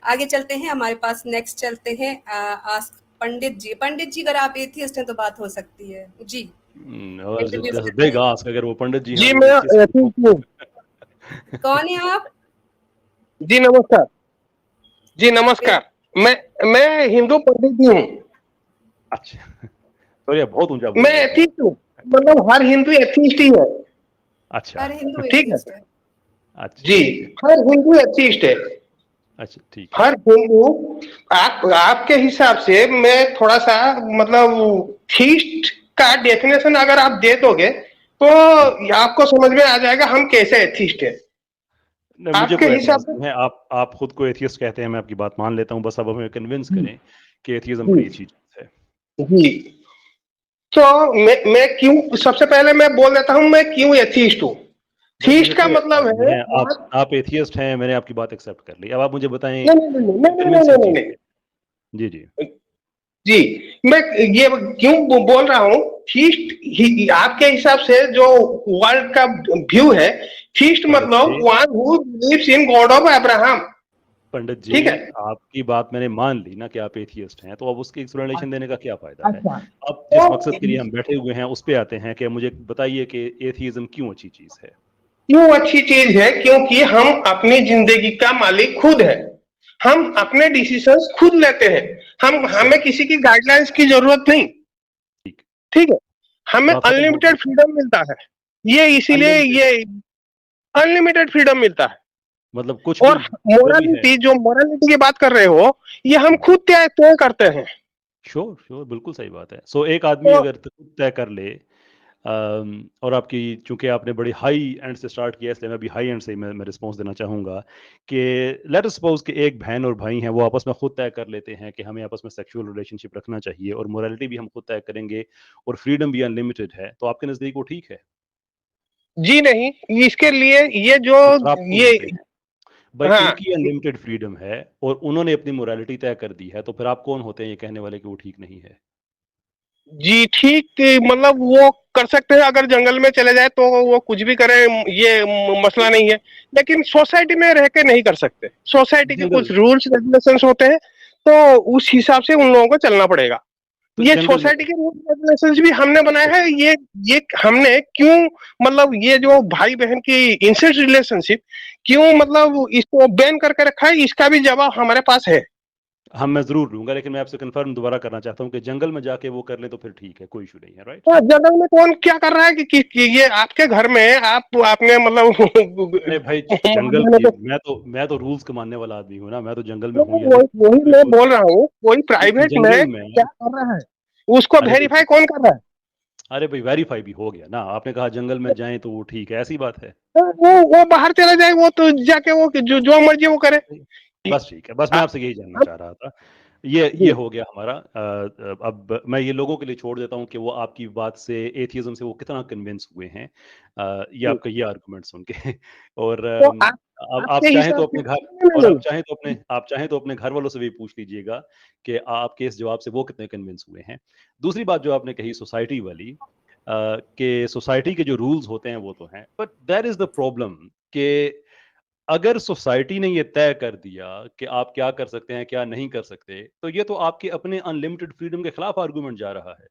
आगे चलते हैं, हमारे पास नेक्स्ट चलते हैं आस्क पंडित जी। पंडित जी, अगर आप एथियस्ट हैं तो बात हो सकती है जी। That's a big ask, अगर वो पंडित जी हैं जी तो मैं एथियस्ट एथियस्ट हूँ। कौन है आप? जी नमस्कार। जी नमस्कार। मैं हिंदू पंडित हूँ। अच्छा, तो ये बहुत ऊंचा बोल मैं रहे हैं आप। एथियस्ट हूँ, मतलब हर हिंदू एथियस्ट ही है। अच्छा, हर हिंदू ठीक है। एथियस्ट है। अच्छा, जी, हर हिंदू एथियस्ट है। अच्छा, ठीक है। हर हिंदू आपके हिसाब से मैं थोड़ा सा मतलब थीस्ट का डेफिनेशन अगर आप दे दोगे तो आपको समझ में आ जाएगा हम कैसे एथियस्ट है। नहीं, मुझे आपके कोई हिसाब एतराज से नहीं है। आप खुद को एथियस्ट कहते हैं, मैं आपकी बात मान लेता हूँ। बस अब हमें कन्विंस करें कि एथियज्म बड़ी अच्छी चीज है। जी, तो मैं क्यों, सबसे पहले मैं बोल देता हूं मैं क्यों एथियस्ट हूँ। भाई मुझे थीस्ट का कोई मतलब एतराज नहीं है है। आप एथियस्ट हैं, मैंने आपकी बात एक्सेप्ट कर ली। अब आप मुझे बताएं नहीं नहीं नहीं नहीं नहीं कन्विंसिंग नहीं चीज नहीं जी जी। जी, मैं ये क्यों बोल रहा हूँ। थीस्ट आपके हिसाब से जो वर्ल्ड का व्यू है, थीस्ट पंडित मतलब जी, one who believes in God of Abraham. Pandit ji, ठीक है। आपकी बात मैंने मान ली ना कि आप एथियस्ट हैं, तो अब उसकी एक्सप्लेनेशन देने का क्या फायदा है। अच्छा, अब जिस तो मकसद के लिए हम बैठे हुए हैं उस पे आते हैं कि मुझे बताइए कि एथियज्म क्यों अच्छी चीज है। क्यों अच्छी चीज है? क्योंकि हम अपनी जिंदगी का मालिक खुद है। हम अपने डिसीजंस खुद लेते हैं। हमें किसी की गाइडलाइंस की जरूरत नहीं। ठीक, ठीक है। हमें बात खत्म हो गई। अनलिमिटेड फ्रीडम मिलता है। ये इसीलिए अनलिमिटेड ये अनलिमिटेड फ्रीडम मिलता है। मतलब कुछ भी और जो भी है। मोरालिटी, जो मोरालिटी की बात कर रहे हो, ये हम खुद तय करते हैं। श्योर श्योर, बिल्कुल सही बात है। सो एक आदमी तो अगर तय कर ले, और आपकी चूंकि आपने बड़ी हाई एंड से स्टार्ट किया, इसलिए मैं भी हाई एंड से ही मैं रिस्पॉन्स देना चाहूंगा कि लेट अस सपोज कि एक बहन और भाई हैं, वो आपस में खुद तय कर लेते हैं कि हमें आपस में सेक्सुअल रिलेशनशिप रखना चाहिए और मोरालिटी भी हम खुद तय करेंगे और फ्रीडम भी अनलिमिटेड है, तो आपके नजदीक वो ठीक है? जी नहीं, इसके लिए ये जो तो फिर आप कौन ये होते हैं भाई? हाँ उनकी अनलिमिटेड फ्रीडम है और उन्होंने अपनी मोरालिटी तय कर दी है, तो फिर आप कौन होते हैं ये कहने वाले कि वो ठीक नहीं है? जी ठीक, मतलब वो कर सकते हैं, अगर जंगल में चले जाए तो वो कुछ भी करे, ये मसला नहीं है। लेकिन सोसाइटी में रह के नहीं कर सकते। सोसाइटी के जंगल कुछ रूल्स रेगुलेशंस होते हैं, तो उस हिसाब से उन लोगों को चलना पड़ेगा। तो ये जंगल में सोसाइटी के रूल्स रेगुलेशंस भी हमने बनाए हैं। ये हमने क्यों, मतलब ये जो भाई बहन की इंसेस्ट रिलेशनशिप क्यों मतलब इसको बैन करके रखा है, इसका भी जवाब हमारे पास है। हम मैं जरूर लूंगा, लेकिन मैं आपसे कंफर्म दोबारा करना चाहता हूँ कि जंगल में जाके वो कर ले तो फिर ठीक है, कोई इशू नहीं है, राइट? तो जंगल में कौन क्या कर रहा है कि ये आपके घर में आपने अरे भाई, जंगल की मैं तो रूल्स के मानने वाला आदमी हूँ ना। मैं तो जंगल में हूँ या नहीं, वही मैं बिल्कुल। बोल रहा हूँ, कोई लेकिन प्राइवेट में जंगल में, क्या कर रहा है उसको अरे वेरीफाई भाई, कौन कर रहा है? वेरीफाई भी हो गया ना। आपने कहा जंगल में जाएं तो वो ठीक है, ऐसी बात है। तो वो बाहर चला जाए, वो तो जाके वो जो मर्जी वो करे। बस ठीक है, बस मैं आपसे यही जानना चाह रहा था। ये जी हो गया हमारा। अब मैं ये लोगों के लिए छोड़ देता हूँ कि वो आपकी बात से, एथियज्म से वो कितना कन्विंस हुए हैं, ये जी। आपका ये आर्गुमेंट सुन के। और तो अब आपके हिसाब से आप चाहें तो अपने घर वालों से भी पूछ लीजिएगा कि आपके इस जवाब से वो कितने कन्विंस हुए हैं। दूसरी बात जो आपने कही सोसाइटी वाली, कि सोसाइटी के जो रूल्स होते हैं वो तो हैं, but that is the problem कि अगर सोसाइटी ने ये तय कर दिया कि आप क्या कर सकते हैं क्या नहीं कर सकते, तो ये तो आपके अपने अनलिमिटेड फ्रीडम के खिलाफ आर्गुमेंट जा रहा है।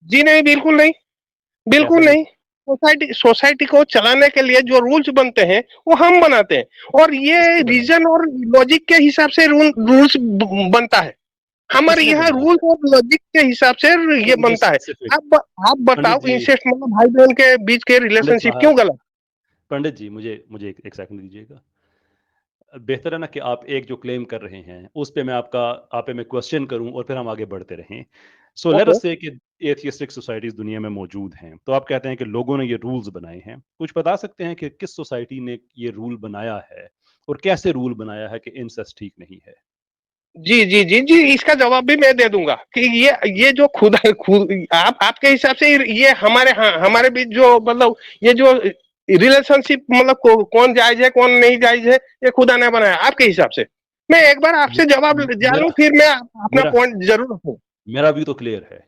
जी नहीं, बिल्कुल नहीं, कैसे बिल्कुल नहीं? नहीं। सोसाइटी को चलाने के लिए जो रूल्स बनते हैं वो हम बनाते हैं, और ये किसने बनाया? रीजन और लॉजिक के हिसाब से रूल्स बनता है। तो हमारे किसने यहाँ बनाया रूल्स है? और लॉजिक के हिसाब से ये मुझे बनता है। स्पेसिफिक, आप पंडित बताओ, जी, इंसेस्ट मतलब भाई बहन के बीच के पंडित रिलेशनशिप साहब, क्यों गलत? पंडित जी, मुझे एक सेकंड दीजिएगा। बेहतर है ना कि आप एक जो क्लेम कर रहे हैं उस पे मैं आप पे मैं क्वेश्चन करूं और फिर हम आगे बढ़ते रहें। So let okay. अस से कि एथियस्टिक सोसाइटीज दुनिया में मौजूद हैं, तो आप कहते हैं कि लोगों ने ये रूल्स बनाए हैं। कुछ बता सकते हैं कि किस सोसाइटी ने ये रूल बनाया है और कैसे रूल बनाया है कि इंसेस्ट ठीक नहीं है? जी जी जी जी, इसका जवाब भी मैं दे दूंगा कि ये जो खुद आपके हिसाब से ये हमारे, हाँ, हमारे बीच जो मतलब ये जो रिलेशनशिप मतलब कौन जायज है कौन नहीं जायज है, ये खुदा ने बनाया आपके हिसाब से। मैं एक बार आपसे जवाब जानूं, मेरा फिर मैं अपना मेरा पॉइंट जरूर रखूं। मेरा भी तो क्लियर है,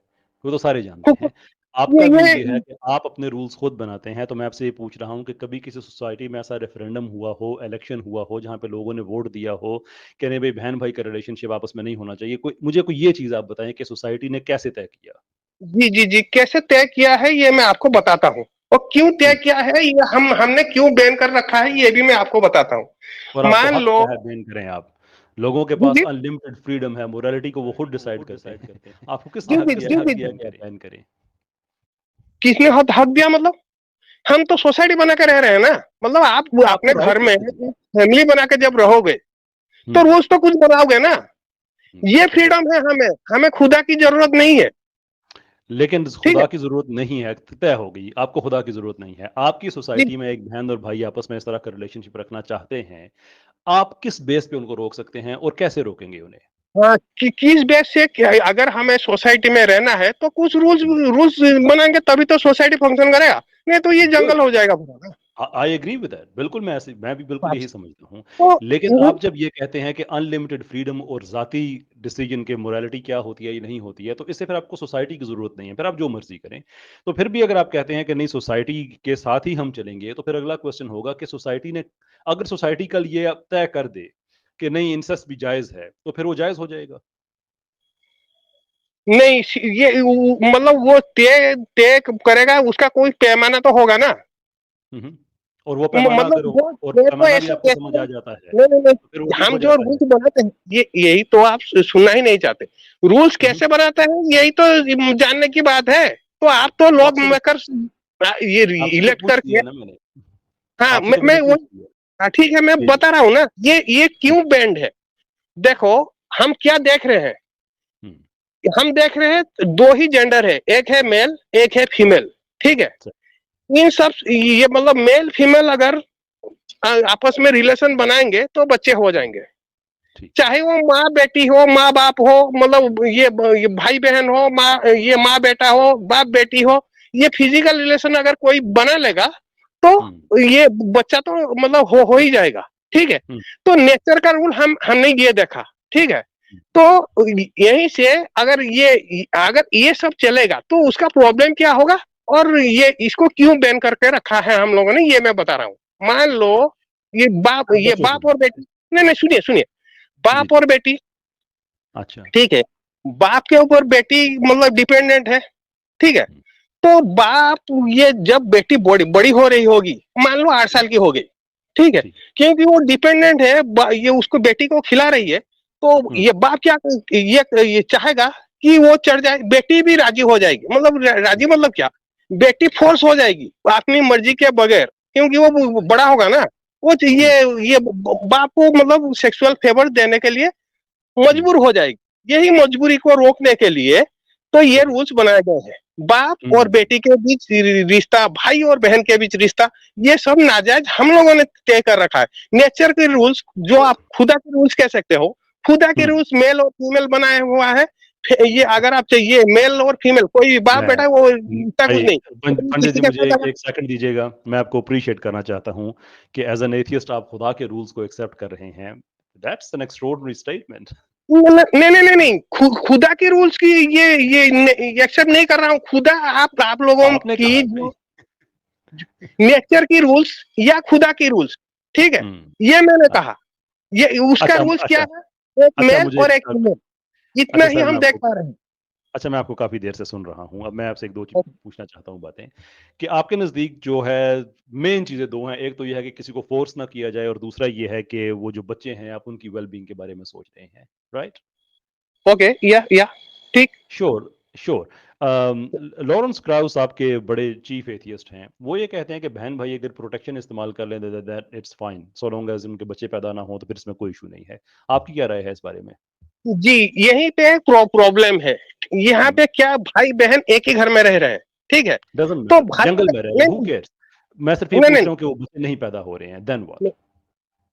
वो तो सारे जानते हैं। आपका व्यू ये ये है कि आप अपने रूल्स खुद बनाते हैं, तो मैं आपसे ये पूछ रहा हूँ कि कभी किसी सोसाइटी में ऐसा रेफरेंडम हुआ हो, इलेक्शन हुआ हो, जहाँ पे लोगों ने वोट दिया हो कि नहीं भाई बहन-भाई का रिलेशनशिप आपस में नहीं होना चाहिए। कोई ये चीज़ आप बताएँ कि सोसाइटी ने कैसे तय किया? जी जी जी, कैसे तय किया है ये मैं आपको बताता हूँ, और क्यों तय हुँ, किया है ये हमने क्यों बैन कर रखा है ये भी मैं आपको बताता हूँ। और आपको मान हक लो, क्या है बैन करें आप? लोगों के जी पास जी अनलिमिटेड फ्रीडम है, मोरालिटी को वो खुद डिसाइड करते हैं। आपको किसने जी हक जी दिया जी है जी, कि आप बैन करें? किसने हक हक दिया मतलब? हम तो सोसाइटी बना के रह रहे हैं ना। मतलब आप आपको अपने राइट घर में किसने दिया? फैमिली बना के जब रहोगे हुँ, तो रोज तो कुछ बनाओगे ना। ये ओके। फ्रीडम है, हमें हमें खुदा की जरूरत नहीं है। लेकिन ठीक खुदा है की ज़रूरत नहीं है, तय हो गई, आपको खुदा की ज़रूरत नहीं है। आपकी जी। सोसाइटी में एक बहन और भाई आपस में इस तरह का रिलेशनशिप रखना चाहते हैं, आप किस बेस पे उनको रोक सकते हैं और कैसे रोकेंगे उन्हें? हाँ, किस बेस से अगर हमें सोसाइटी में रहना है तो कुछ रूल्स हुँ, रूल्स बनाएंगे तभी तो सोसाइटी फंक्शन करेगा, नहीं तो ये गुड। जंगल हो जाएगा पूरा ना। I agree with that. बिल्कुल मैं भी बिल्कुल यही अच्छा, समझता हूँ। लेकिन तो आप जब ये कहते हैं कि अनलिमिटेड फ्रीडम और ज़ाती डिसीजन के मोरालिटी क्या होती है या नहीं होती है, तो इससे फिर आपको सोसाइटी की ज़रूरत नहीं है, फिर आप जो मर्ज़ी करें। तो फिर भी अगर आप कहते हैं कि नहीं सोसाइटी के साथ ही हम चलेंगे, तो फिर अगला क्वेश्चन होगा कि अगर सोसाइटी कल ये अब तय कर दे कि नहीं इंसेस्ट भी जायज़ है, तो फिर वो जायज़ हो जाएगा? नहीं, मतलब वो तय तय करेगा, उसका कोई पैमाना तो होगा ना। हुँ, हुँ। और वो पैमाना मतलब अगर हो वो और वो तो पैमाना भी ऐसे आपको ऐसे समझ आ जाता है, नहीं नहीं तो फिर वो नहीं, ठीक हम हो जो जाता है। रूल्स बनाते हैं ये यही तो आप सुनना ही नहीं चाहते। रूल्स हुँ, हुँ। कैसे बनाते हैं यही तो जानने की बात है। तो आप तो तो लॉ मेकर ये आपसे तो इलेक्ट पूछ करके, लिया ना मैंने। हाँ आपसे तो मैं मैंने वो, पूछ लिया। हाँ ठीक है, मैं जी, जी। बता रहा हूँ ना ये हुँ, क्यों बैंड है। देखो, हम क्या देख रहे हैं, हुँ। हम देख रहे हैं दो ही जेंडर है, एक है मेल एक है फीमेल। ठीक है, सही, इन सब ये मतलब मेल फीमेल अगर आपस में रिलेशन बनाएंगे तो बच्चे हो जाएंगे। ठीक है। चाहे वो माँ बेटी हो, माँ बाप हो, मतलब ये भाई बहन हो, ये माँ बेटा हो, बाप बेटी हो, ये फिजिकल रिलेशन अगर कोई बना लेगा हुँ, तो ये बच्चा तो मतलब हो ही जाएगा। ठीक है, हुँ, तो नेचर का रूल हमने ये देखा। ठीक है, हुँ, तो यहीं से अगर ये सब चलेगा तो उसका प्रॉब्लम क्या होगा, और ये इसको क्यों बैन करके रखा है हम लोगों ने, ये मैं बता रहा हूँ। मान लो ये बच्चों के बाप और लिए। बेटी, नहीं नहीं सुनिए सुनिए, जी, बाप जी। और बेटी, अच्छा। ठीक है, बाप के ऊपर बेटी मतलब डिपेंडेंट है। ठीक है, हुँ, तो बाप ये जब बेटी बड़ी बड़ी हो रही होगी, मान लो 8 साल की हो गई, ठीक है, ठीक। क्योंकि वो डिपेंडेंट है, ये उसको बेटी को खिला रही है, तो हुँ, ये बाप क्या ये चाहेगा कि वो चढ़ जाए, बेटी भी राजी हो जाएगी, मतलब हुँ, राजी मतलब क्या, बेटी फोर्स हो जाएगी अपनी मर्जी के बगैर, क्योंकि वो बड़ा होगा ना। वो हुँ, ये बाप को मतलब सेक्सुअल फेवर देने के लिए हुँ, मजबूर हो जाएगी। यही मजबूरी को रोकने के लिए तो ये सही। रूल्स बनाए गए हैं। बाप और हुँ, बेटी के बीच रिश्ता, भाई और बहन के बीच रिश्ता, ये सब नाजायज हम लोगों ने तय कर रखा है। नेचर के रूल्स, जो आप खुदा के रूल्स कह सकते हो, खुदा के हुँ। रूल्स मेल और फीमेल बनाया हुआ है। ये अगर आप चाहिए मेल और फीमेल, कोई बाप मैं बेटा वो इतना कुछ भाई नहीं, पंडित किसी जी के मुझे साथ एक अगर एक सेकंड दीजिएगा। मैं आपको एप्रिशिएट करना चाहता हूँ कि एज़ एन एथियस्ट आप खुदा के रूल्स को एक्सेप्ट कर रहे हैं। That's an extraordinary statement. नहीं नहीं नहीं नहीं, खुदा के रूल्स की ये एक्सेप्ट नहीं कर रहा हूँ। खुदा आप लोगों आपने की कहा जो नहीं। नेचर की रूल्स या खुदा की रूल्स, ठीक है, हुँ। ये मैंने अ, कहा। ये उसका अच्छा रूल्स क्या अच्छा है, एक अच्छा मेल मुझे और एक फीमेल, इतना अच्छा ही सर हम देख पा रहे हैं। अच्छा, मैं आपको काफ़ी देर से सुन रहा हूँ। अब मैं आपसे एक 2 चीज़ पूछना चाहता हूँ बातें, कि आपके नज़दीक जो है मेन चीज़ें 2 हैं। एक तो ये है कि किसी को फ़ोर्स ना किया जाए और दूसरा ये है कि वो जो बच्चे हैं आप उनकी वेल बीइंग के बारे में सोच रहे हैं, राइट? ओके, या ठीक। Sure, sure. लॉरेंस क्राउस आपके बड़े चीफ एथियस्ट हैं। वो ये कहते हैं कि बहन-भाई अगर प्रोटेक्शन इस्तेमाल कर लें that it's fine, so long as उनके बच्चे पैदा ना हों तो फिर इसमें कोई इश्यू नहीं है। आपकी क्या राय है इस बारे में? जी, यहीं पे प्रॉब्लम है। यहाँ हुँ, पे क्या, भाई बहन एक ही घर में रह रहे हैं, ठीक है, डज़न्ट तो मैटर, भाई जंगल में रह रहे हैं, हू नहीं केयर्स? मैं सिर्फ ये नहीं पूछ नहीं रहा हूँ कि वो बच्चे नहीं पैदा हो रहे हैं, देन व्हाट?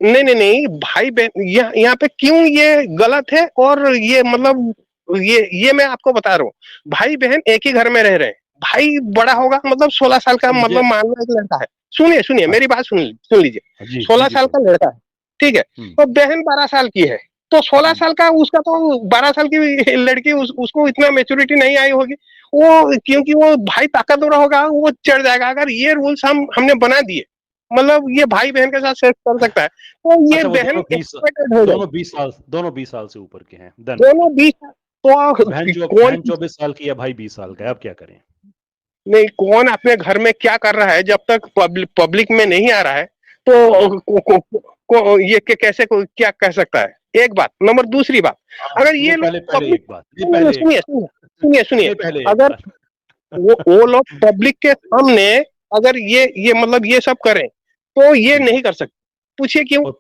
नहीं नहीं नहीं, भाई बहन यहाँ पे क्यों ये गलत है, और ये मतलब ये मैं आपको बता रहा हूँ। भाई बहन एक ही घर में रह रहे हैं, भाई बड़ा होगा, मतलब 16 साल का, तो मुझे मतलब मान लो एक लड़का है, सुनिए सुनिए मेरी अच्छा, बात सुन लीजिए, जी, जी, सोलह जी, साल प्लीज़। का लड़का है, ठीक है, हुँ, तो बहन 12 साल की है, तो 16 साल का उसका तो 12 साल की लड़की उसको इतना मैच्योरिटी नहीं आई होगी, वो क्योंकि वो भाई ताकतवर होगा वो चढ़ जाएगा। अगर ये रूल्स हमने बना दिए, मतलब ये भाई बहन के साथ सेक्स कर सकता है, तो ये अच्छा, वो बहन दोनों 20 exploited हो जाएगी। दोनों 20 साल से ऊपर के हैं। देन दोनों 20, तो बहन कौन 24 साल की है, भाई 20 साल का है, अब क्या करें? नहीं, कौन अपने घर में क्या कर रहा है जब तक पब्लिक में नहीं आ रहा है, तो ये कैसे क्या कह सकता है? एक बात। नंबर दूसरी बात, अगर ये ये लोग पहले पब्लिक, एक बात, ये पहले एक सुनिए बात, सुनिए सुनिए, ये पहले एक अगर बात। वो लोग पब्लिक के सामने अगर ये मतलब ये सब करें, तो ये नहीं कर सकते। पूछिए क्यों? और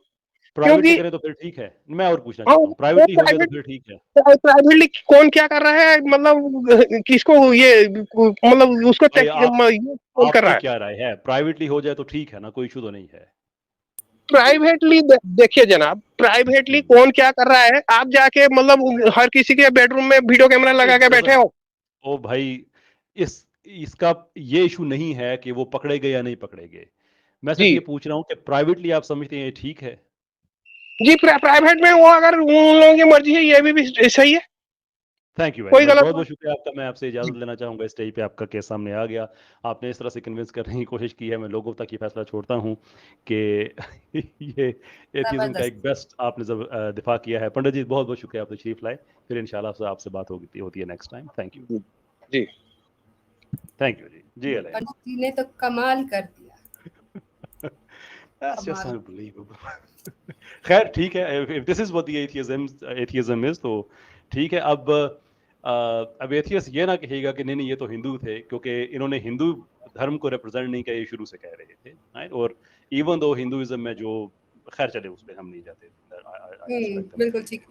प्राइवेटली क्योंकि करें तो फिर ठीक है। मैं और पूछना हाँ, चाहता हूँ, प्राइवेटली हो जाए तो फिर ठीक है। प्राइवेटली कौन क्या कर रहा है, मतलब किसको ये मतलब उसको भाई कौन कर रहा आपकी है? क्या राय है? प्राइवेटली हो जाए तो ठीक है ना, कोई इशू तो नहीं है। प्राइवेटली देखिए जनाब, प्राइवेटली कौन क्या कर रहा है, आप जाके मतलब हर किसी के बेडरूम में वीडियो कैमरा लगा के बैठे हो। ओ भाई, इसका ये इशू नहीं है कि वो पकड़े गए या नहीं पकड़े गए। मैं सिर्फ जी ये पूछ रहा हूँ कि प्राइवेटली आप समझते हैं ये ठीक है? जी, प्राइवेट में वो अगर उन लोगों की मर्जी है, ये भी सही है, थैंक यू वेरी कोई मच, गलत बहुत नहीं। बहुत शुक्रिया आपका। मैं आपसे इजाजत लेना चाहूंगा। स्टेज पे आपका केस सामने आ गया, आपने इस तरह से कन्विंस करने की कोशिश की है। मैं लोगों तक ये फैसला छोड़ता हूँ कि ये एथिज्म का एक बेस्ट आपने जब दिफा किया है। पंडित जी बहुत बहुत शुक्रिया, आप तशरीफ लाए। फिर इंशाल्लाह से आपसे बात होती है next time. Thank you ji thank you ji ji अलैक्म। पंडित जी ने तो कमाल कर दिया। That's just unbelievable. खैर ठीक है, if this is what the atheism is, तो ठीक है। अब एथियस ये ना कहेगा कि नहीं नहीं ये तो हिंदू थे, क्योंकि इन्होंने हिंदू धर्म को रिप्रेजेंट नहीं किया, ये शुरू से कह रहे थे, right? और इवन दो हिंदुइज्म में जो, खैर चले उस पर हम नहीं जाते। बिल्कुल ठीक।